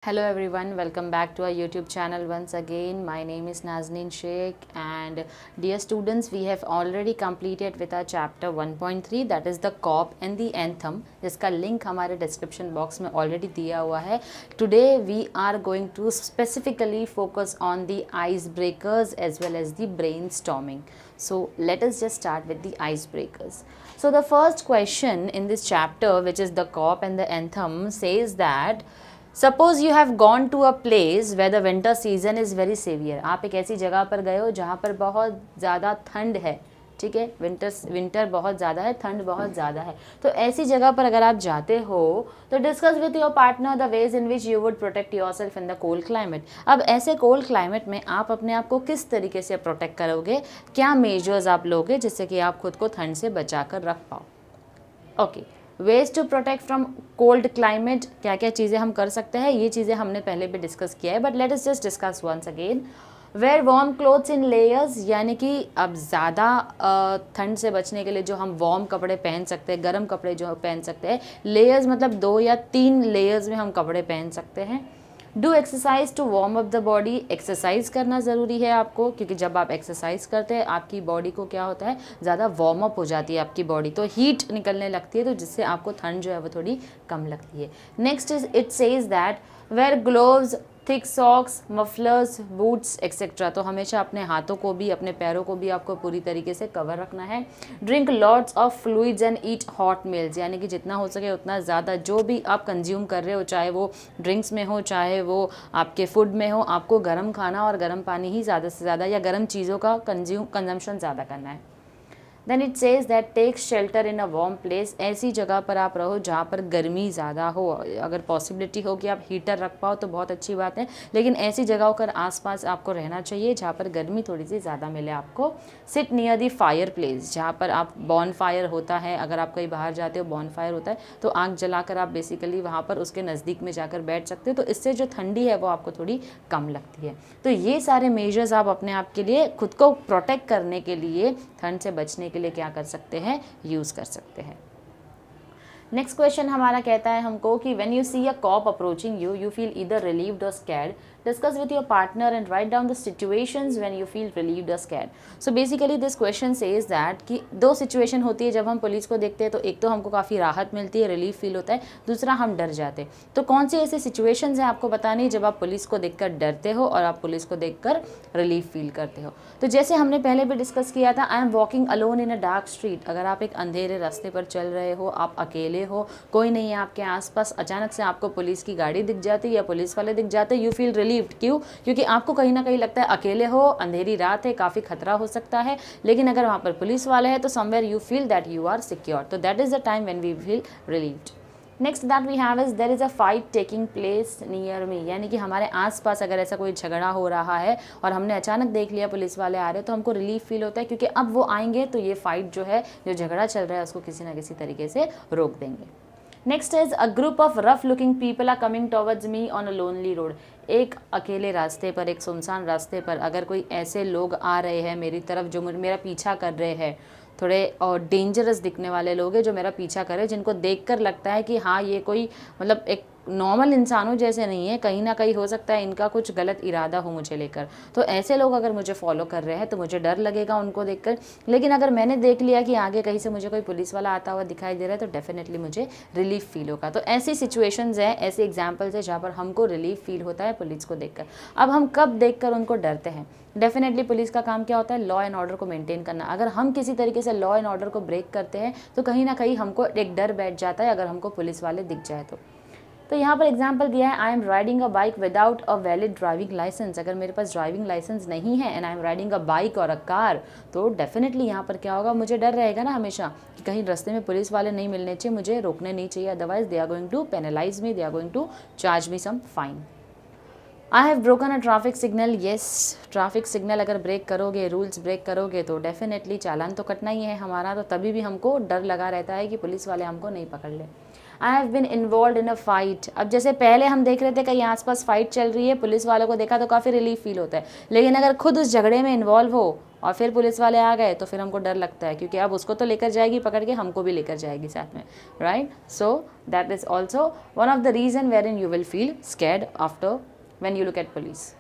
Hello everyone, welcome back to our YouTube channel once again. My name is Nazneen Sheikh and dear students, we have already completed with our chapter 1.3 that is the COP and the anthem जिसका link हमारे description box में already दिया हुआ है. Today we are going to specifically focus on the icebreakers as well as the brainstorming. So let us just start with the icebreakers. So the first question in this chapter, which is the COP and the anthem, says that suppose you have gone to a place where the winter season is very severe. आप एक ऐसी जगह पर गए हो जहाँ पर बहुत ज़्यादा ठंड है. ठीक है, विंटर बहुत ज़्यादा है, ठंड बहुत ज़्यादा है. तो ऐसी जगह पर अगर आप जाते हो तो discuss with your partner the ways in which you would protect your self in the cold climate. अब ऐसे कोल्ड क्लाइमेट में आप अपने आप को किस तरीके से प्रोटेक्ट करोगे, क्या मेजर्स आप लोगे जिससे कि आप खुद को ठंड से बचा कर रख पाओ. Okay, ways to protect from cold climate, क्या क्या चीज़ें हम कर सकते हैं, ये चीज़ें हमने पहले भी डिस्कस किया है, but let us just discuss once again. Wear warm clothes in layers, यानी कि अब ज़्यादा ठंड से बचने के लिए जो हम वार्म कपड़े पहन सकते हैं, गर्म कपड़े जो पहन सकते हैं. लेयर्स मतलब 2 या 3 लेयर्स में हम कपड़े पहन सकते हैं. Do exercise to warm up the body, exercise करना ज़रूरी है आपको, क्योंकि जब आप एक्सरसाइज करते हैं आपकी बॉडी को क्या होता है, ज़्यादा वार्म अप हो जाती है आपकी बॉडी, तो हीट निकलने लगती है, तो जिससे आपको ठंड जो है वो थोड़ी कम लगती है. Next is it says that wear gloves, thick socks, mufflers, boots etcetera. तो हमेशा अपने हाथों को भी अपने पैरों को भी आपको पूरी तरीके से कवर रखना है. Drink lots of fluids and eat hot meals, यानी कि जितना हो सके उतना ज़्यादा जो भी आप कंज्यूम कर रहे हो, चाहे वो ड्रिंक्स में हो चाहे वो आपके फूड में हो, आपको गर्म खाना और गर्म पानी ही ज़्यादा से ज़्यादा या गर्म चीज़ों का कंजम्पशन ज़्यादा करना है. Then it says that take shelter in a warm place, ऐसी जगह पर आप रहो जहाँ पर गर्मी ज़्यादा हो. अगर पॉसिबिलिटी हो कि आप हीटर रख पाओ तो बहुत अच्छी बात है, लेकिन ऐसी जगहों पर आसपास आपको रहना चाहिए जहाँ पर गर्मी थोड़ी सी ज़्यादा मिले आपको. Seat near the fire place, जहाँ पर आप बॉन फायर होता है, अगर आप कहीं बाहर जाते हो बॉन फायर होता है तो आग जलाकर आप बेसिकली वहाँ पर उसके नज़दीक में जाकर बैठ सकते हो, तो इससे जो ठंडी है वो आपको थोड़ी कम लगती है. तो ये सारे मेजर्स आप अपने आप के लिए खुद को प्रोटेक्ट करने के लिए, ठंड से बचने के लिए क्या कर सकते हैं, यूज़ कर सकते हैं. नेक्स्ट क्वेश्चन हमारा कहता है हमको कि when you see a cop approaching you, you feel either relieved और scared. Discuss with your partner and write down the situations when you feel relieved or scared. So basically this question says that कि 2 situation होती है जब हम police को देखते हैं, तो एक तो हमको काफ़ी राहत मिलती है, रिलीफ फील होता है, दूसरा हम डर जाते हैं. तो कौन सी ऐसे सिचुएशंस हैं आपको बतानी जब आप पुलिस को देखकर डरते हो और आप पुलिस को देखकर रिलीफ फील करते हो. तो जैसे हमने पहले भी डिस्कस किया था, I am walking alone in a dark street. अगर आप एक अंधेरे रास्ते पर चल रहे हो, आप अकेले हो, कोई नहीं है आपके आसपास, अचानक से आपको पुलिस की गाड़ी दिख जाती है या पुलिस वाले दिख जाते हैं, यू फील रिलीव्ड. क्यों? क्योंकि आपको कहीं ना कहीं लगता है अकेले हो, अंधेरी रात है, काफ़ी खतरा हो सकता है, लेकिन अगर वहाँ पर पुलिस वाले हैं तो somewhere you feel that you are secure. तो that is the time when we feel relieved. Next that we have is there is a fight taking place near me, यानी कि हमारे आसपास अगर ऐसा कोई झगड़ा हो रहा है और हमने अचानक देख लिया पुलिस वाले आ रहे हैं, तो हमको रिलीफ फील होता है, क्योंकि अब वो आएंगे तो ये फाइट जो है, जो झगड़ा चल रहा है, उसको किसी ना किसी तरीके से रोक देंगे. Next is a group of rough looking people are coming towards me on a lonely road. एक अकेले रास्ते पर, एक सुनसान रास्ते पर अगर कोई ऐसे लोग आ रहे हैं मेरी तरफ जो मेरा पीछा कर रहे हैं, थोड़े और डेंजरस दिखने वाले लोग हैं जो मेरा पीछा कर रहे हैं, जिनको देखकर लगता है कि हाँ ये कोई मतलब एक नॉर्मल इंसानों जैसे नहीं है, कहीं ना कहीं हो सकता है इनका कुछ गलत इरादा हो मुझे लेकर. तो ऐसे लोग अगर मुझे फॉलो कर रहे हैं तो मुझे डर लगेगा उनको देखकर, लेकिन अगर मैंने देख लिया कि आगे कहीं से मुझे कोई पुलिस वाला आता हुआ दिखाई दे रहा है तो डेफिनेटली मुझे रिलीफ फील होगा. तो ऐसी सिचुएशंस हैं, ऐसे एग्जाम्पल्स हैं जहाँ पर हमको रिलीफ फील होता है पुलिस को देखकर. अब हम कब देखकर उनको डरते हैं? डेफिनेटली पुलिस का काम क्या होता है, लॉ एंड ऑर्डर को मेंटेन करना. अगर हम किसी तरीके से लॉ एंड ऑर्डर को ब्रेक करते हैं तो कहीं ना कहीं हमको एक डर बैठ जाता है अगर हमको पुलिस वाले दिख जाए तो. तो यहाँ पर एग्जाम्पल दिया है, I am riding a bike without a valid driving licence. अगर मेरे पास ड्राइविंग लाइसेंस नहीं है and I am riding a bike और अ कार, तो डेफिनेटली यहाँ पर क्या होगा, मुझे डर रहेगा ना हमेशा कि कहीं रास्ते में पुलिस वाले नहीं मिलने चाहिए, मुझे रोकने नहीं चाहिए, otherwise they are going to penalize me, they are going to charge me some fine. I have broken a traffic signal. Yes, traffic signal अगर ब्रेक करोगे, रूल्स ब्रेक करोगे तो डेफिनेटली चालान तो कटना ही है हमारा, तो तभी भी हमको डर लगा रहता है कि पुलिस वाले हमको नहीं पकड़ ले. I have been involve in a fight. अब जैसे पहले हम देख रहे थे कहीं आसपास फाइट चल रही है, पुलिस वालों को देखा तो काफ़ी रिलीफ फील होता है, लेकिन अगर खुद उस झगड़े में इन्वॉल्व हो और फिर पुलिस वाले आ गए तो फिर हमको डर लगता है, क्योंकि अब उसको तो लेकर जाएगी पकड़ के, हमको भी लेकर जाएगी साथ में, right. So that is also one of the reason wherein you will feel scared after when you look at police.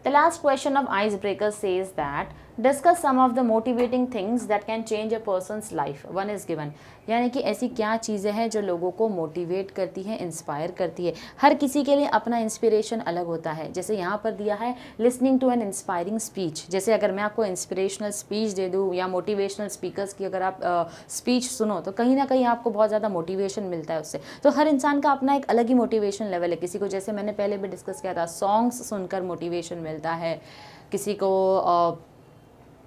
The last question of icebreaker says that discuss some of the motivating things that can change a person's life. One is given. यानी कि ऐसी क्या चीज़ें हैं जो लोगों को motivate करती हैं, इंस्पायर करती है। हर किसी के लिए अपना इंस्पिरेशन अलग होता है। जैसे यहाँ पर दिया है listening to an inspiring speech. जैसे अगर मैं आपको इंस्पिरेशनल स्पीच दे दूँ या मोटिवेशनल स्पीकर्स की अगर आप स्पीच सुनो तो कहीं ना कहीं आपको बहुत ज़्यादा मोटिवेशन मिलता है उससे। तो हर इंसान का अपना एक अलग ही मोटिवेशन लेवल है। किसी को, जैसे मैंने पहले भी डिस्कस किया था, सॉन्ग्स सुनकर मोटिवेशन मिलता है, किसी को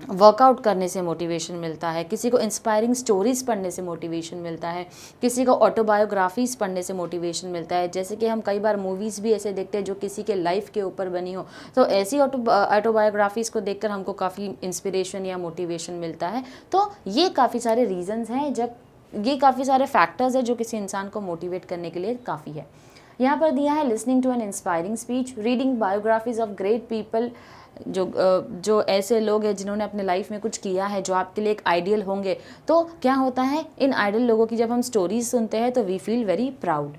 वर्कआउट करने से मोटिवेशन मिलता है, किसी को इंस्पायरिंग स्टोरीज़ पढ़ने से मोटिवेशन मिलता है, किसी को ऑटोबायोग्राफीज़ पढ़ने से मोटिवेशन मिलता है। जैसे कि हम कई बार मूवीज़ भी ऐसे देखते हैं जो किसी के लाइफ के ऊपर बनी हो, तो ऐसी ऑटोबायोग्राफीज़ को देखकर हमको काफ़ी इंस्पिरेशन या मोटिवेशन मिलता है। तो ये काफ़ी सारे रीजंस हैं, जब ये काफ़ी सारे फैक्टर्स हैं जो किसी इंसान को मोटिवेट करने के लिए काफ़ी है। यहाँ पर दिया है listening to an inspiring speech, reading biographies of great people, जो ऐसे लोग हैं जिन्होंने अपने लाइफ में कुछ किया है जो आपके लिए एक आइडियल होंगे। तो क्या होता है, इन आइडियल लोगों की जब हम स्टोरीज सुनते हैं तो we feel very proud.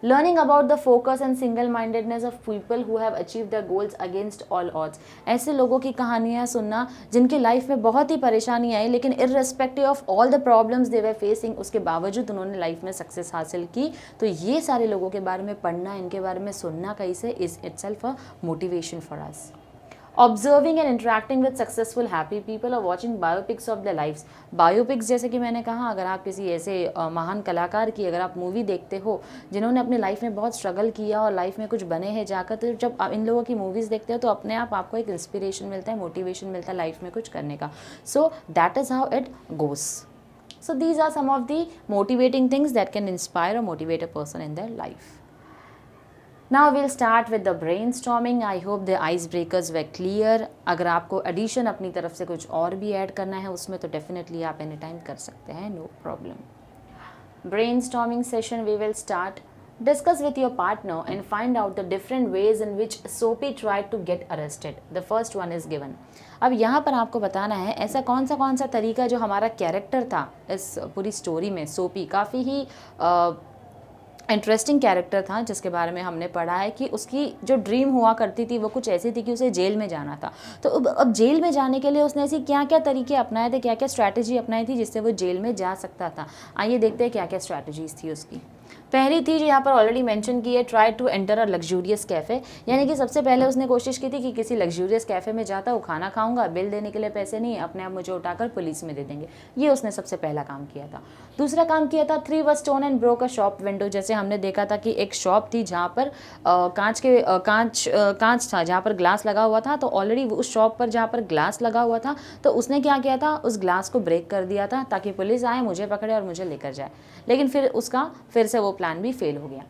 Learning about the focus and single mindedness of people who have achieve the goals against all odds. ऐसे लोगों की कहानियाँ सुनना जिनके लाइफ में बहुत ही परेशानी आई, लेकिन irrespective of all the problems they were facing, उसके बावजूद उन्होंने लाइफ में सक्सेस हासिल की। तो ये सारे लोगों के बारे में पढ़ना, इनके बारे में सुनना कहीं से is itself a motivation for us. Observing and interacting with successful happy people और watching biopics of the lifes. Biopics जैसे कि मैंने कहा, अगर आप किसी ऐसे महान कलाकार की अगर आप मूवी देखते हो जिन्होंने अपनी लाइफ में बहुत स्ट्रगल किया और लाइफ में कुछ बने हैं जाकर, तो जब आप इन लोगों की मूवीज़ देखते हो तो अपने आप आपको एक इंस्पिरेशन मिलता है, मोटिवेशन मिलता है लाइफ में कुछ करने का। सो that is how it goes. So these are some of the motivating things that can inspire or motivate a person in their life. Now we'll start with the brainstorming. I hope the icebreakers were clear. अगर आपको addition अपनी तरफ से कुछ और भी add करना है उसमें तो definitely आप any time कर सकते हैं, no problem. Brainstorming session we will start. Discuss with your partner and find out the different ways in which Soapy tried to get arrested. The first one is given. अब यहाँ पर आपको बताना है ऐसा कौन सा तरीका जो हमारा कैरेक्टर था इस पूरी स्टोरी में, सोपी काफ़ी ही इंटरेस्टिंग कैरेक्टर था जिसके बारे में हमने पढ़ा है कि उसकी जो ड्रीम हुआ करती थी वो कुछ ऐसी थी कि उसे जेल में जाना था। तो अब जेल में जाने के लिए उसने ऐसी क्या क्या तरीके अपनाए थे, क्या क्या स्ट्रैटेजी अपनाई थी जिससे वो जेल में जा सकता था। आइए देखते हैं क्या क्या स्ट्रैटेजीज थी उसकी। पहली थी जो यहाँ पर ऑलरेडी मेंशन की है, try to enter a luxurious cafe. यानी कि सबसे पहले उसने कोशिश की थी कि किसी लग्जूरियस कैफ़े में जाता, वो खाना खाऊंगा, बिल देने के लिए पैसे नहीं, अपने आप मुझे उठाकर पुलिस में दे देंगे। ये उसने सबसे पहला काम किया था। दूसरा काम किया था, थ्री व stone and broke a shop window. जैसे हमने देखा था कि एक शॉप थी जहाँ पर कांच था, जहाँ पर ग्लास लगा हुआ था। तो ऑलरेडी उस शॉप पर जहाँ पर ग्लास लगा हुआ था तो उसने क्या किया था, उस ग्लास को ब्रेक कर दिया था ताकि पुलिस आए, मुझे पकड़े और मुझे लेकर जाए। लेकिन फिर उसका फिर से वो प्लान भी फेल हो गया।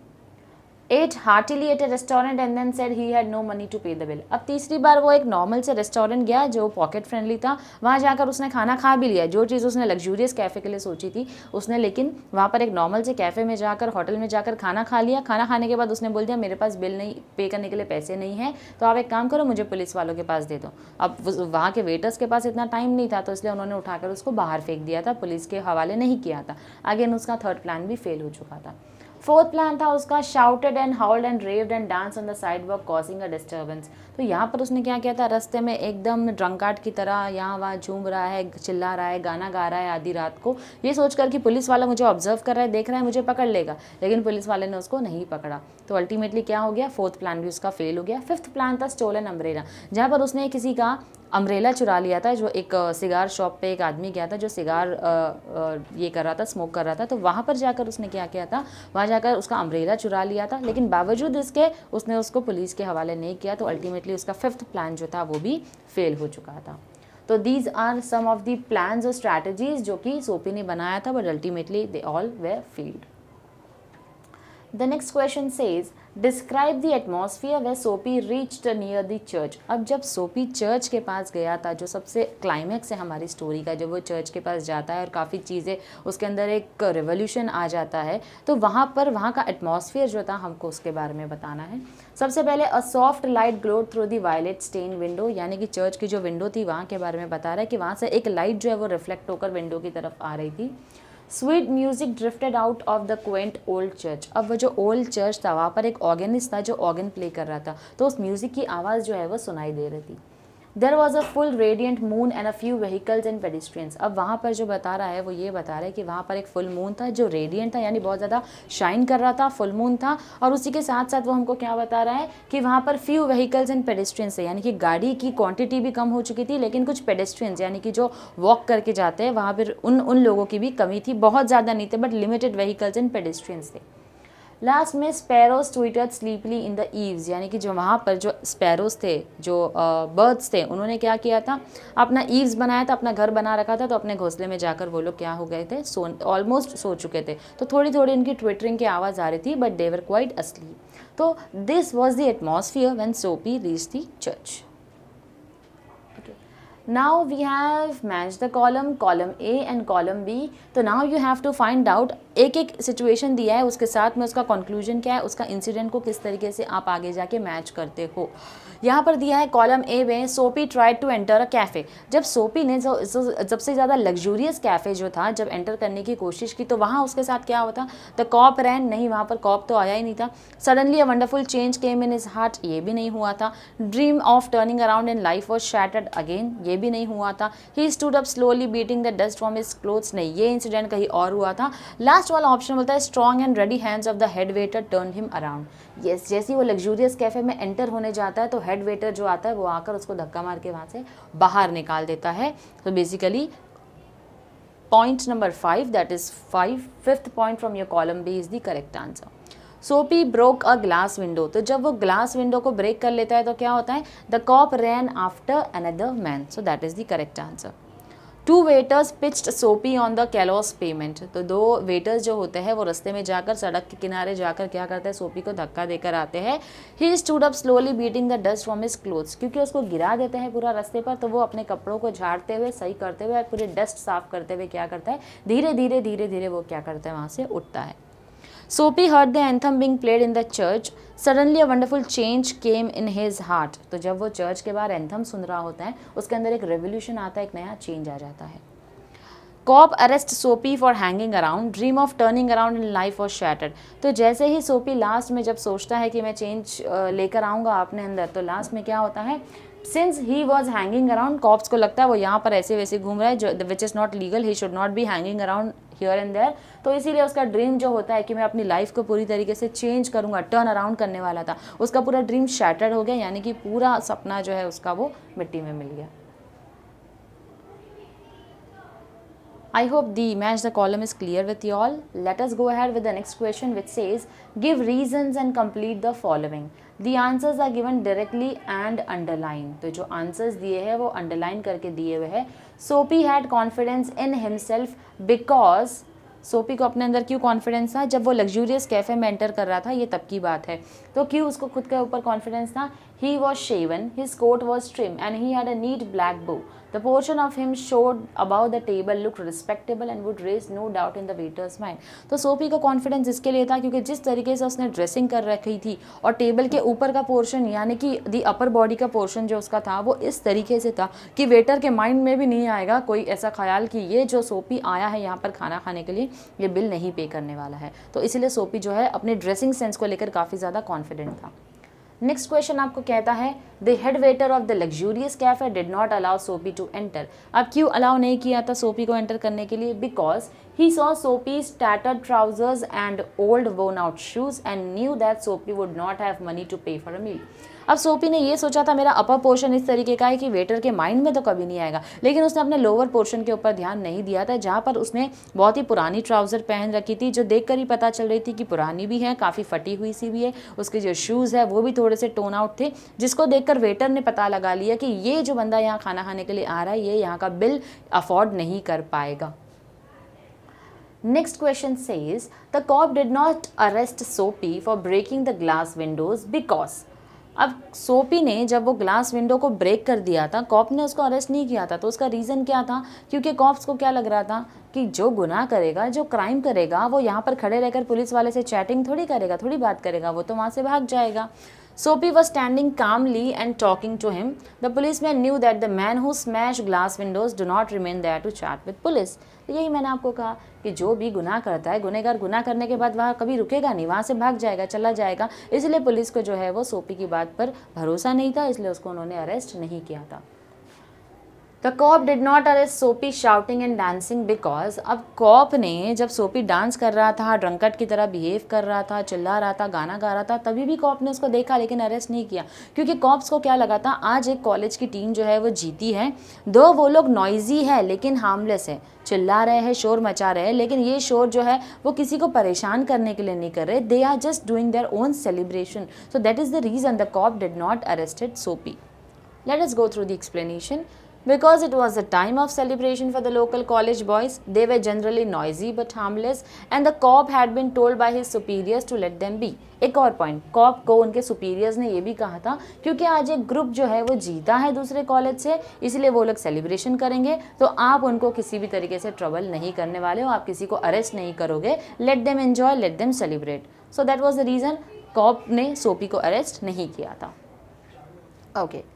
ate heartily at a restaurant and then said he had no money to pay the bill. अब तीसरी बार वो एक नॉर्मल से रेस्टोरेंट गया जो पॉकेट फ्रेंडली था, वहाँ जाकर उसने खाना खा भी लिया। जो चीज़ उसने लग्जूरियस कैफ़े के लिए सोची थी उसने, लेकिन वहाँ पर एक नॉर्मल से कैफ़े में जाकर, होटल में जाकर खाना खा लिया। खाना खाने के बाद उसने बोल दिया मेरे पास बिल नहीं, पे करने के लिए पैसे नहीं है, तो आप एक काम करो मुझे पुलिस वालों के पास दे दो। अब वहाँ के वेटर्स के पास इतना टाइम नहीं था तो इसलिए उन्होंने उठाकर उसको बाहर फेंक दिया था, पुलिस के हवाले नहीं किया था। अगेन उसका थर्ड प्लान भी फेल हो चुका था। फोर्थ प्लान था उसका, shouted and howled and raved and dance on the sidewalk causing a disturbance. तो यहाँ पर उसने क्या किया था, रास्ते में एकदम ड्रंकार्ड की तरह यहाँ वहाँ झूम रहा है, चिल्ला रहा है, गाना गा रहा है आधी रात को, ये सोचकर कि पुलिस वाला मुझे ऑब्जर्व कर रहा है, देख रहा है, मुझे पकड़ लेगा। लेकिन पुलिस वाले ने उसको नहीं पकड़ा। तो अल्टीमेटली क्या हो गया, फोर्थ प्लान भी उसका फेल हो गया। फिफ्थ प्लान था स्टोलन अम्ब्रेला, जहाँ पर उसने किसी का अम्ब्रेला चुरा लिया था। जो एक सिगार शॉप पे एक आदमी गया था जो सिगार ये कर रहा था, स्मोक कर रहा था। तो वहाँ पर जाकर उसने क्या किया था, वहाँ जाकर उसका अम्ब्रेला चुरा लिया था, लेकिन बावजूद इसके उसने उसको पुलिस के हवाले नहीं किया। तो अल्टीमेटली उसका फिफ्थ प्लान जो था वो भी फेल हो चुका था। तो these are some of the plans और स्ट्रैटेजीज जो कि सोपी ने बनाया था, but ultimately they all were failed. The next question says, describe the atmosphere where Soapy reached near the church. अब जब सोपी चर्च के पास गया था, जो सबसे क्लाइमैक्स है हमारी स्टोरी का, जब वो चर्च के पास जाता है और काफ़ी चीज़ें उसके अंदर एक रेवोल्यूशन आ जाता है, तो वहाँ पर वहाँ का एटमॉस्फेयर जो था हमको उसके बारे में बताना है। सबसे पहले a soft light glowed through the violet stained window, यानी कि चर्च की जो विंडो थी वहाँ के बारे में बता रहा है कि वहाँ से एक लाइट जो है वो रिफ्लेक्ट होकर विंडो की तरफ आ रही थी। Sweet music drifted out of the Quint old church. अब वो जो ओल्ड चर्च था वहाँ पर एक ऑर्गेनिस्ट था जो ऑर्गन प्ले कर रहा था, तो उस म्यूजिक की आवाज़ जो है वो सुनाई दे रही थी। There was a full radiant moon and a few vehicles and pedestrians. अब वहाँ पर जो बता रहा है वो ये बता रहा है कि वहाँ पर एक फुल मून था जो रेडियंट था, यानी बहुत ज़्यादा शाइन कर रहा था, फुल मून था। और उसी के साथ साथ वो हमको क्या बता रहा है कि वहाँ पर फ्यू व्हीकल्स एंड पेडिस्ट्रियंस है, यानी कि गाड़ी की क्वांटिटी भी कम हो चुकी थी, लेकिन कुछ पेडिस्ट्रियंस यानी कि जो वॉक करके जाते हैं वहाँ पर उन लोगों की भी कमी थी। बहुत ज़्यादा नहीं थे, but limited vehicles and pedestrians थे। लास्ट में स्पैरोज ट्वीटर्ड स्लीपली इन द ईव्स, यानी कि जो वहाँ पर जो स्पैरोज थे, जो बर्ड्स थे, उन्होंने क्या किया था, अपना ईव्स बनाया था, अपना घर बना रखा था, तो अपने घोंसले में जाकर वो लोग क्या हो गए थे, ऑलमोस्ट सो चुके थे। तो थोड़ी थोड़ी इनकी ट्विटरिंग की आवाज़ आ रही थी, but they were quite asleep. तो this was the atmosphere when Soapy reached the church. Now we have matched the column A and column B. तो now you have to find out, एक एक situation दिया है, उसके साथ में उसका कंक्लूजन क्या है, उसका इंसिडेंट को किस तरीके से आप आगे जाके मैच करते हो। यहाँ पर दिया है कॉलम ए में, Soapy tried to enter a cafe. जब सोपी ने सबसे ज़्यादा लग्जूरियस कैफ़े जो था जब एंटर करने की कोशिश की, तो वहाँ उसके साथ क्या होता, द कॉप रैन, नहीं वहाँ पर कॉप तो आया ही नहीं था। Suddenly a wonderful change came in his heart, ये भी नहीं हुआ था। Dream of turning around in life was shattered again, ये भी नहीं हुआ था। He stood up slowly beating the dust from his clothes, नहीं, ये इंसिडेंट कहीं और हुआ था। लास्ट वाला ऑप्शन बोलता है strong and ready hands of the head waiter turn him around. Yes, जैसे ही वो लग्जूरियस कैफे में एंटर होने जाता है तो हेड वेटर जो आता है वो आकर उसको धक्का मार के वहाँ से बाहर निकाल देता है। तो basically point number 5, that is 5th point from your column B is the correct answer. Soapy broke a glass window, तो जब वो ग्लास विंडो को ब्रेक कर लेता है तो क्या होता है, the cop ran after another man, so that is the correct answer. 2 waiters pitched Soapy on the callous payment, तो 2 वेटर्स जो होते हैं वो रास्ते में जाकर, सड़क के किनारे जाकर क्या करते हैं, सोपी को धक्का देकर आते हैं। He stood up slowly beating the dust from his clothes, क्योंकि उसको गिरा देते हैं पूरा रास्ते पर, तो वो अपने कपड़ों को झाड़ते हुए, सही करते हुए, पूरे डस्ट साफ करते हुए क्या करता है, धीरे धीरे धीरे धीरे वो क्या करता है, वहाँ से उठता है। सोपी heard the anthem being played in the church. Suddenly a wonderful change came in his heart. तो जब वो चर्च के बाहर एंथम सुन रहा होता है, उसके अंदर एक रेवोल्यूशन आता है, एक नया चेंज आ जाता है। कॉप अरेस्ट सोपी for hanging around, dream of turning around in life was shattered. तो जैसे ही सोपी लास्ट में जब सोचता है कि मैं चेंज लेकर आऊँगा अपने अंदर, तो लास्ट में क्या होता है, since he was hanging around, cops को लगता है वो यहाँ पर ऐसे वैसे घूम रहा है, जो which is not legal, he should not be hanging around here and there. तो इसीलिए उसका ड्रीम जो होता है कि मैं अपनी लाइफ को पूरी तरीके से चेंज करूँगा, टर्न अराउंड करने वाला था, उसका पूरा ड्रीम शैटर्ड हो गया, यानी कि पूरा सपना जो है उसका वो मिट्टी में मिल गया। I hope the match the column is clear with you all. Let us go ahead with the next question, which says give reasons and complete the following. The answers are given directly and underline. तो जो answers दिए हैं वो underline करके दिए हुए हैं। Soapy had confidence in himself because सोपी को अपने अंदर क्यों कॉन्फिडेंस था, जब वो लग्जूरियस कैफे में एंटर कर रहा था, ये तब की बात है। तो क्यों उसको खुद के ऊपर कॉन्फिडेंस था, he was shaven, his coat was trim and he had a neat black bow, the portion of him showed about the table look respectable and would raise no doubt in the waiter's mind. तो Soapy का confidence इसके लिए था क्योंकि जिस तरीके से उसने ड्रेसिंग कर रखी थी और टेबल के ऊपर का पोर्शन यानी कि दी अपर बॉडी का पोर्शन जो उसका था वो इस तरीके से था कि वेटर के माइंड में भी नहीं आएगा कोई ऐसा ख्याल कि ये जो सोपी आया है यहाँ पर खाना खाने के लिए ये बिल नहीं पे करने वाला है। तो इसीलिए सोपी जो है अपने ड्रेसिंग सेंस को लेकर काफ़ी ज़्यादा कॉन्फिडेंट था। नेक्स्ट क्वेश्चन आपको कहता है the head waiter of the luxurious cafe did not allow सोपी टू एंटर। अब क्यों अलाउ नहीं किया था सोपी को एंटर करने के लिए, because he saw Soapy's tattered trousers and old worn out shoes and knew that Soapy would not have money to pay for a meal. अब सोपी ने ये सोचा था मेरा अपर पोर्शन इस तरीके का है कि वेटर के माइंड में तो कभी नहीं आएगा, लेकिन उसने अपने लोअर पोर्शन के ऊपर ध्यान नहीं दिया था जहाँ पर उसने बहुत ही पुरानी ट्राउज़र पहन रखी थी जो देखकर ही पता चल रही थी कि पुरानी भी है, काफ़ी फटी हुई सी भी है। उसके जो शूज़ है वो भी थोड़े से टोन आउट थे, जिसको देखकर वेटर ने पता लगा लिया कि ये जो बंदा यहाँ खाना खाने के लिए आ रहा है ये यहाँ का बिल अफोर्ड नहीं कर पाएगा। Next question says, the cop did not arrest Soapy for breaking the glass windows because. अब सोपी ने जब वो ग्लास विंडो को ब्रेक कर दिया था, कॉप ने उसको अरेस्ट नहीं किया था, तो उसका रीज़न क्या था? क्योंकि कॉप्स को क्या लग रहा था कि जो गुनाह करेगा, जो क्राइम करेगा, वो यहाँ पर खड़े रहकर पुलिस वाले से चैटिंग थोड़ी करेगा, थोड़ी बात करेगा, वो तो वहाँ से भाग जाएगा. Soapy was standing calmly and talking to him. The policeman knew that the man who smashed glass windows do not remain there to chat with police. तो यही मैंने आपको कहा कि जो भी गुनाह करता है, गुनहगार गुनाह करने के बाद वहाँ कभी रुकेगा नहीं, वहाँ से भाग जाएगा, चला जाएगा. इसलिए पुलिस को जो है वो सोपी की बात पर भरोसा नहीं था, इसलिए उसको उन्होंने अरेस्ट नहीं किया था. The cop did not arrest Soapy shouting and dancing because. अब कॉप ने जब सोपी डांस कर रहा था, ड्रंकट की तरह बिहेव कर रहा था, चिल्ला रहा था, गाना गा रहा था, तभी भी कॉप ने उसको देखा, लेकिन अरेस्ट नहीं किया. क्योंकि कॉप्स को क्या लगा था, आज एक कॉलेज की टीम जो है वो जीती है, दो वो लोग नॉइजी है लेकिन हार्मलेस है, चिल्ला रहे हैं, शोर मचा रहे हैं, लेकिन ये शोर जो है वो किसी को परेशान करने के लिए नहीं कर रहे, they are just doing their own celebration. So that is the reason the cop did not arrested Soapy. Let us go through the explanation. Because it was a time of celebration for the local college boys, they were generally noisy but harmless, and the cop had been told by his superiors to let them be. एक और point, corp को उनके superiors ने ये भी कहा था क्योंकि आज एक ग्रुप जो है वो जीता है दूसरे कॉलेज से, इसलिए वो लोग सेलिब्रेशन करेंगे, तो आप उनको किसी भी तरीके से ट्रबल नहीं करने वाले हो, आप किसी को अरेस्ट नहीं करोगे. Let them enjoy, let them celebrate. So that was the reason cop ने सोपी को अरेस्ट नहीं किया था. Okay.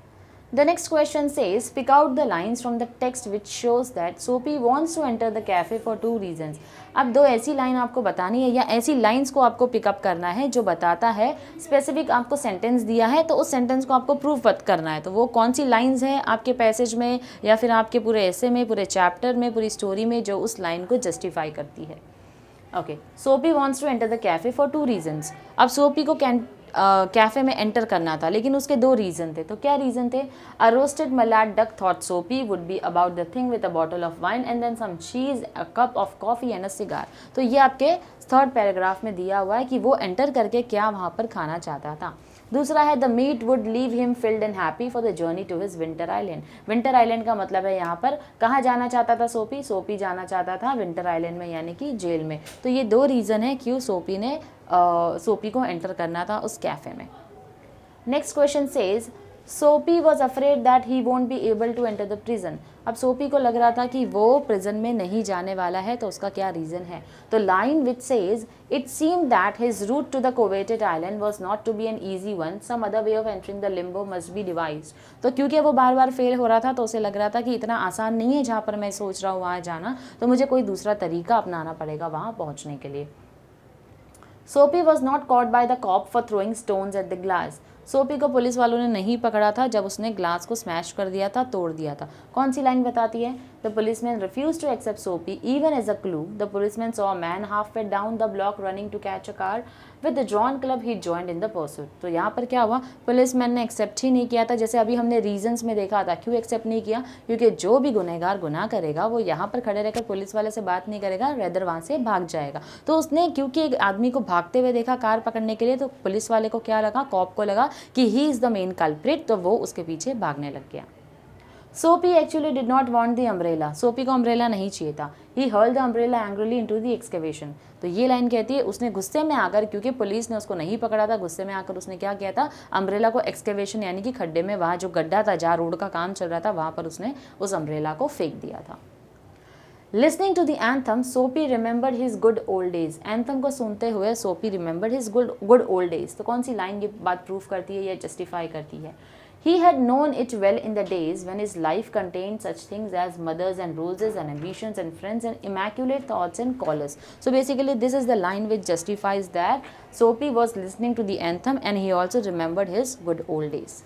The next question says, pick out the lines from the text which shows that Soapy wants to enter the cafe for 2 reasons. अब दो ऐसी line आपको बतानी है या ऐसी लाइन्स को आपको पिकअप करना है जो बताता है, स्पेसिफिक आपको सेंटेंस दिया है तो उस सेंटेंस को आपको प्रूफ करना है. तो वो कौन सी लाइन्स हैं आपके पैसेज में या फिर आपके पूरे ऐसे में, पूरे चैप्टर में, पूरी स्टोरी में, जो उस लाइन को जस्टिफाई करती है. Okay. Soapy wants to enter the cafe for 2 reasons. अब सोपी को कैफ़े में एंटर करना था, लेकिन उसके 2 रीज़न थे. तो क्या रीज़न थे? A roasted mallard duck thought Soapy would be about the thing with a bottle of wine and then some cheese, a cup of coffee and a cigar. तो ये आपके 3rd पैराग्राफ में दिया हुआ है कि वो एंटर करके क्या वहाँ पर खाना चाहता था. दूसरा है the meat would leave him filled and happy for the journey to his winter island. Winter island का मतलब है यहाँ पर कहाँ जाना चाहता था सोपी? सोपी जाना चाहता था विंटर आइलैंड में, यानी कि जेल में. तो ये 2 रीज़न है क्यों सोपी ने सोपी को एंटर करना था उस कैफ़े में. Next question says, Soapy was afraid that he won't be able to enter the prison. अब सोपी को लग रहा था कि वो प्रिजन में नहीं जाने वाला है, तो उसका क्या रीज़न है? तो line which says, it seem that his route to the coveted island was not to be an easy one, some other way of entering the limbo must be devised. तो क्योंकि वो बार बार फेल हो रहा था, तो उसे लग रहा था कि इतना आसान नहीं है जहाँ पर मैं सोच रहा हूँ वहाँ जाना, तो मुझे कोई दूसरा तरीका अपनाना पड़ेगा वहाँ पहुँचने के लिए. Soapy was not caught by the cop for throwing stones at the glass. Soapy को पुलिस वालों ने नहीं पकड़ा था जब उसने ग्लास को स्मैश कर दिया था, तोड़ दिया था. कौन सी लाइन बताती है? The policeman refuse to accept Soapy even as a clue. The policeman saw a man half way down the block running to catch a car with the drawn club he joined in the pursuit. तो यहाँ पर क्या हुआ? Policeman ने accept ही नहीं किया था. जैसे अभी हमने रीजंस में देखा था, क्यों एक्सेप्ट नहीं किया? क्योंकि जो भी गुनहगार गुनाह करेगा वो यहाँ पर खड़े रहकर पुलिस वाले से बात नहीं करेगा, रेदर वहाँ से भाग जाएगा. तो उसने क्योंकि एक आदमी को भागते हुए देखा कार पकड़ने के लिए, तो पुलिस वाले को क्या लगा? कॉप को लगा कि he is the main culprit, तो वो उसके पीछे भागने लग गया. Soapy actually did not want the umbrella. Soapy को अम्ब्रेला नहीं चाहिए था. He hurled the umbrella angrily into the excavation. तो ये लाइन कहती है उसने गुस्से में आकर, क्योंकि पुलिस ने उसको नहीं पकड़ा था, गुस्से में आकर उसने क्या किया था? अम्ब्रेला को एक्सकवेशन यानी कि खड्डे में, वहाँ जो गड्ढा था जहाँ रोड का काम चल रहा था, वहाँ पर उसने उस अम्ब्रेला को फेंक दिया था. लिसनिंग टू द एंथम, सोपी remembered his good old days. Anthem को सुनते हुए सोपी remembered his good old days. तो कौन सी लाइन ये बात प्रूफ करती है या जस्टिफाई करती है? He had known it well in the days when his life contained such things as mothers and roses and ambitions and friends and immaculate thoughts and callers. So basically this is the line which justifies that Soapy was listening to the anthem and he also remembered his good old days.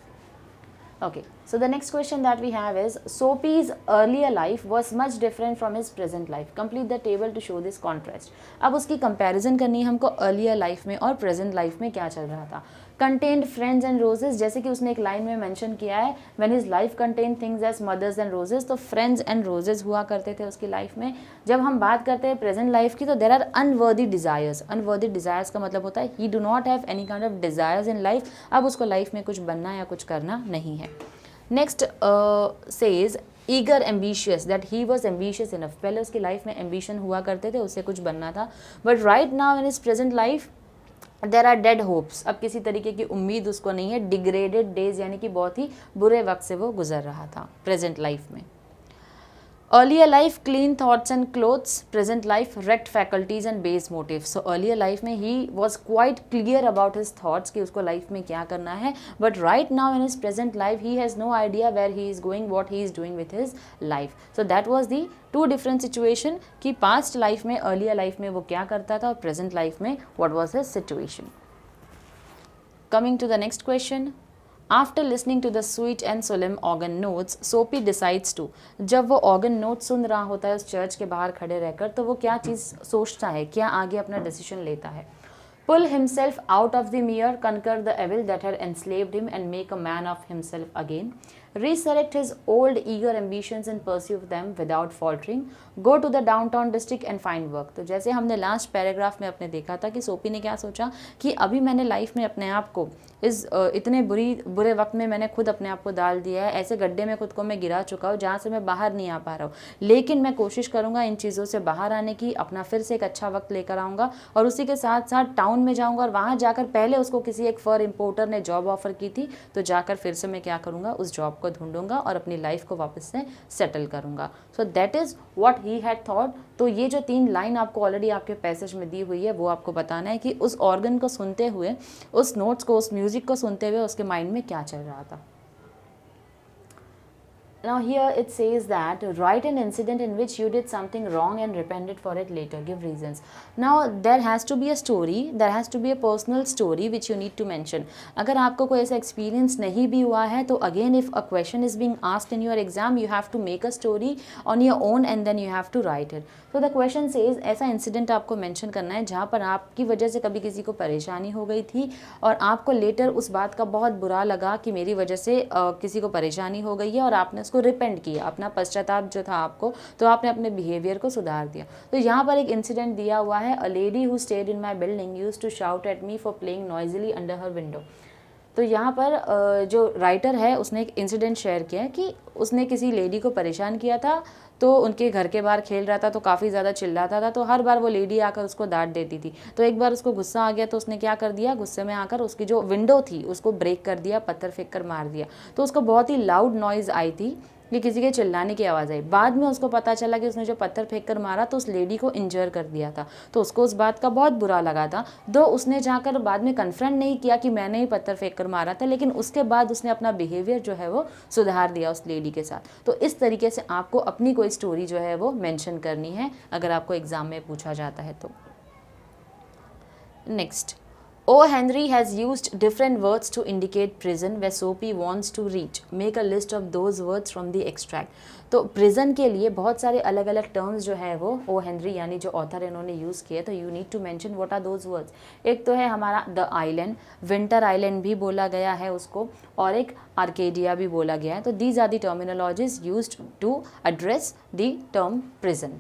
Okay, so the next question that we have is, Soapy's earlier life was much different from his present life. Complete the table to show this contrast. अब उसकी comparison करनी है हमको earlier life में और present life में क्या चल रहा था. Contained friends and roses, जैसे कि उसने एक लाइन में मेंशन किया है, when his life contained things as mothers and roses, तो friends and roses हुआ करते थे उसकी लाइफ में. जब हम बात करते हैं प्रेजेंट लाइफ की, तो there are unworthy desires. unworthy desires का मतलब होता है he do not have any kind of desires in life. अब उसको लाइफ में कुछ बनना या कुछ करना नहीं है. Next says, eager ambitious, that he was ambitious enough. पहले उसकी लाइफ में एम्बिशन हुआ करते थे, उससे कुछ बनना था, but right now in his present life there are dead hopes. अब किसी तरीके की उम्मीद उसको नहीं है। डिग्रेडेड डेज यानी कि बहुत ही बुरे वक्त से वो गुजर रहा था प्रेजेंट लाइफ में। Earlier life clean thoughts and clothes, present life wrecked faculties and base motives. So earlier life में he was quite clear about his thoughts कि उसको life में क्या करना है, but right now in his present life he has no idea where he is going, what he is doing with his life. So that was the two different situation कि past life में, earlier life में वो क्या करता था और present life में what was his situation. Coming to the next question. After listening to the sweet and solemn organ notes, Soapy decides to, जब वो organ notes सुन रहा होता है उस चर्च के बाहर खड़े रहकर, तो वो क्या चीज़ सोचता है, क्या आगे अपना डिसीजन लेता है? Pull himself out of the mirror, conquer the evil that had enslaved him and make a man of himself again. Resurrect his old eager ambitions and pursue them without faltering. Go to the downtown district and find work. तो जैसे हमने last paragraph में अपने देखा था कि Soapy ने क्या सोचा कि अभी मैंने लाइफ में अपने आप को इस इतने बुरे वक्त में मैंने खुद अपने आप को डाल दिया है, ऐसे गड्ढे में खुद को मैं गिरा चुका हूँ जहाँ से मैं बाहर नहीं आ पा रहा हूँ, लेकिन मैं कोशिश करूँगा इन चीज़ों से बाहर आने की, अपना फिर से एक अच्छा वक्त लेकर आऊँगा और उसी के साथ साथ टाउन में जाऊँगा और वहाँ जाकर, पहले उसको किसी एक फर इम्पोर्टर ने जॉब ऑफर की थी, तो जाकर फिर से मैं क्या करूँगा, उस जॉब को ढूंढूंगा और अपनी लाइफ को वापस से सेटल करूँगा। सो that is what he had thought. तो ये जो 3 लाइन आपको ऑलरेडी आपके पैसेज में दी हुई है, वो आपको बताना है कि उस ऑर्गन को सुनते हुए, उस नोट्स को, उस म्यूज़िक को सुनते हुए उसके माइंड में क्या चल रहा था। Now here it says that write an incident in which you did something wrong and repented for it later. Give reasons. Now there has to be a story, there has to be a personal story which you need to mention. अगर आपको कोई ऐसा experience नहीं भी हुआ है तो again if a question is being asked in your exam, you have to make a story on your own and then you have to write it. So the question says ऐसा incident आपको mention करना है जहाँ पर आपकी वजह से कभी किसी को परेशानी हो गई थी और आपको later उस बात का बहुत बुरा लगा कि मेरी वजह से किसी को परेशानी हो गई है और आपने उसको रिपेंट किया, अपना पश्चाताप जो था आपको, तो आपने अपने बिहेवियर को सुधार दिया। तो यहाँ पर एक इंसिडेंट दिया हुआ है, a lady who stayed in my building used to shout at me for playing noisily under her window. तो यहाँ पर जो राइटर है उसने एक इंसिडेंट शेयर किया है कि उसने किसी लेडी को परेशान किया था, तो उनके घर के बाहर खेल रहा था तो काफ़ी ज़्यादा चिल्लाता था, तो हर बार वो लेडी आकर उसको डांट देती थी। तो एक बार उसको गुस्सा आ गया तो उसने क्या कर दिया, गुस्से में आकर उसकी जो विंडो थी उसको ब्रेक कर दिया, पत्थर फेंक कर मार दिया। तो उसको बहुत ही लाउड नॉइज़ आई थी कि किसी के चिल्लाने की आवाज़ आई। बाद में उसको पता चला कि उसने जो पत्थर फेंक कर मारा तो उस लेडी को इंजर कर दिया था, तो उसको उस बात का बहुत बुरा लगा था। दो उसने जाकर बाद में कन्फ्रंट नहीं किया कि मैंने ही पत्थर फेंक कर मारा था, लेकिन उसके बाद उसने अपना बिहेवियर जो है वो सुधार दिया उस लेडी के साथ। तो इस तरीके से आपको अपनी कोई स्टोरी जो है वो मेंशन करनी है अगर आपको एग्जाम में पूछा जाता है तो। Next, O. Henry has used different words to indicate prison where Soapy wants to reach. Make a list of those words from the extract. तो prison के लिए बहुत सारे अलग अलग टर्म्स जो है वो O. Henry यानी जो ऑथर इन्होंने यूज़ किए, तो you need to mention what are those words. एक तो है हमारा द आइलैंड, विंटर आइलैंड भी बोला गया है उसको, और एक आर्केडिया भी बोला गया है। तो these are the terminologies used to address the term prison.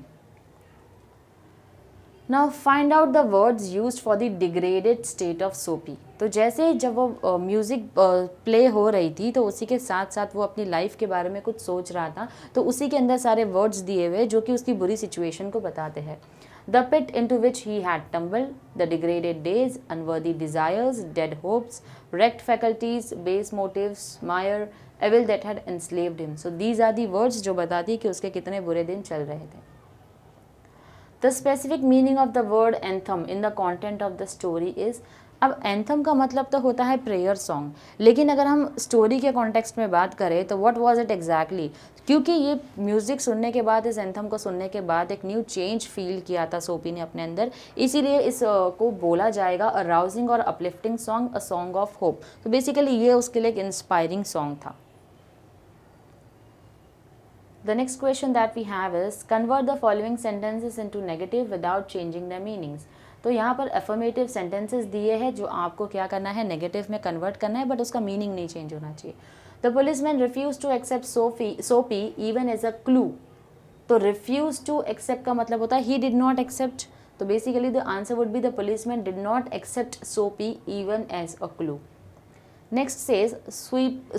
Now find out the words used for the degraded state of Soapy. तो जैसे जब वो म्यूज़िक प्ले हो रही थी तो उसी के साथ साथ वो अपनी लाइफ के बारे में कुछ सोच रहा था, तो उसी के अंदर सारे वर्ड्स दिए हुए जो कि उसकी बुरी सिचुएशन को बताते हैं। The pit into which he had tumbled, the degraded days, unworthy desires, dead hopes, wrecked faculties, base motives, mire, evil that had enslaved him. So these are the words जो बताती है कि उसके कितने बुरे दिन चल रहे थे। The specific meaning of the word anthem in the content of the story is, अब एंथम का मतलब तो होता है प्रेयर सॉन्ग, लेकिन अगर हम स्टोरी के कॉन्टेक्स्ट में बात करें तो व्हाट वाज इट एग्जैक्टली, क्योंकि ये म्यूज़िक सुनने के बाद, इस एंथम को सुनने के बाद एक न्यू चेंज फील किया था सोपी ने अपने अंदर, इसीलिए इस को बोला जाएगा अ राउजिंग और uplifting song, a song of hope. तो बेसिकली ये उसके लिए एक इंस्पायरिंग सॉन्ग था। The next question that we have is, convert the following sentences into negative without changing their meanings. तो यहाँ पर affirmative sentences दिए हैं जो आपको क्या करना है, नेगेटिव में कन्वर्ट करना है, बट उसका मीनिंग नहीं चेंज होना चाहिए। The policeman refused to accept Soapy even as a clue. तो refused to accept का मतलब होता है he did not accept, तो basically the answer would be the policeman did not accept Soapy even as a clue. Next says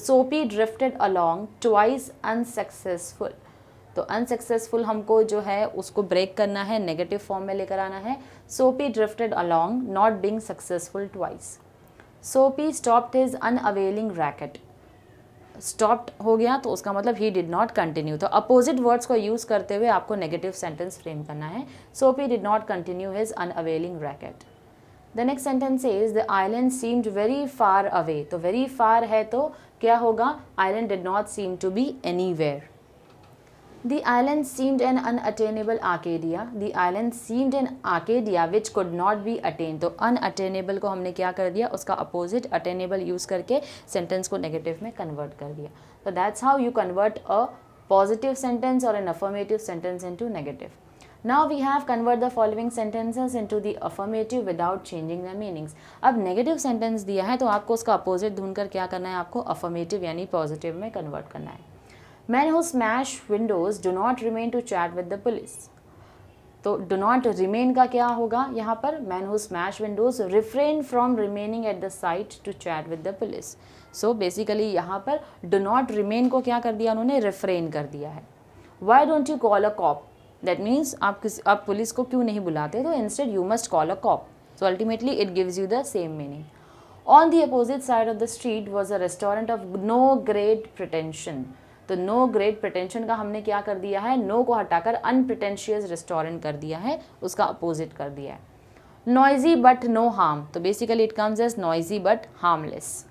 Soapy drifted along twice unsuccessful. तो unsuccessful हमको जो है उसको ब्रेक करना है, नेगेटिव फॉर्म में लेकर आना है. Soapy drifted along not being successful twice. Soapy stopped his unavailing racket. Stopped हो गया तो उसका मतलब ही डिड नॉट कंटिन्यू. तो अपोजिट वर्ड्स को यूज करते हुए आपको नेगेटिव सेंटेंस फ्रेम करना है. Soapy did not continue his unavailing racket. The next sentence is the island seemed very far away. तो वेरी फार है तो क्या होगा, island did not seem to be anywhere. The island seemed an unattainable Arcadia. The island seemed an Arcadia which could not be attained. तो unattainable को हमने क्या कर दिया, उसका opposite attainable use करके sentence को negative में convert कर दिया. So that's how you convert a positive sentence or an affirmative sentence into negative. Now we have convert the following sentences into the affirmative without changing their meanings. अब negative sentence दिया है तो आपको उसका opposite ढूंढकर क्या करना है, आपको affirmative यानी positive में convert करना है. Men who smash windows do not remain to chat with the police. तो do not remain का क्या होगा यहाँ पर, men who smash windows refrain from remaining at the site to chat with the police. So basically यहाँ पर do not remain को क्या कर दिया उन्होंने, refrain कर दिया है. Why don't you call a cop? That means आप पुलिस को क्यों नहीं बुलाते, तो instead you must call a cop. So ultimately it gives you the same meaning. On the opposite side of the street was a restaurant of no great pretension. तो no great pretension का हमने क्या कर दिया है, no को हटाकर unpretentious restaurant कर दिया है, उसका अपोजिट कर दिया है. Noisy but no harm. तो basically it comes as noisy but harmless.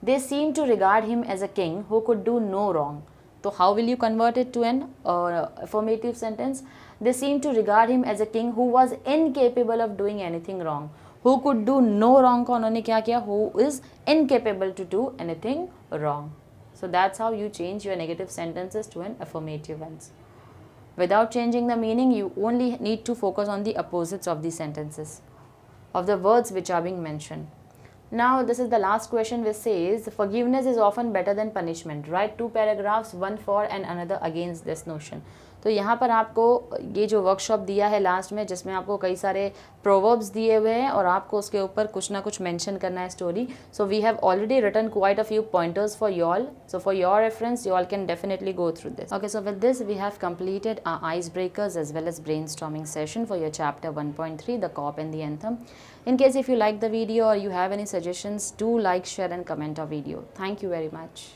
They seem to regard him as a king who could do no wrong. तो how will you convert it to an affirmative sentence. They seem to regard him as a king who was incapable of doing anything wrong. Who could do no wrong का उन्होंने क्या किया, who is incapable to do anything wrong. So that's how you change your negative sentences to an affirmative ones. Without changing the meaning, you only need to focus on the opposites of the sentences, of the words which are being mentioned. Now this is the last question which says forgiveness is often better than punishment. Write 2 paragraphs, one for and another against this notion. तो यहाँ पर आपको ये जो workshop दिया है last में, जिसमें आपको कई सारे प्रोवर्ब्स दिए हुए हैं और आपको उसके ऊपर कुछ ना कुछ मेंशन करना है story. So we have already written quite a few pointers for you all. So for your reference you all can definitely go through this. Okay, so with this we have completed our icebreakers as well as brainstorming session for your chapter 1.3, the cop and the anthem. In case if you like the video or you have any suggestions, do like, share and comment our video. Thank you very much.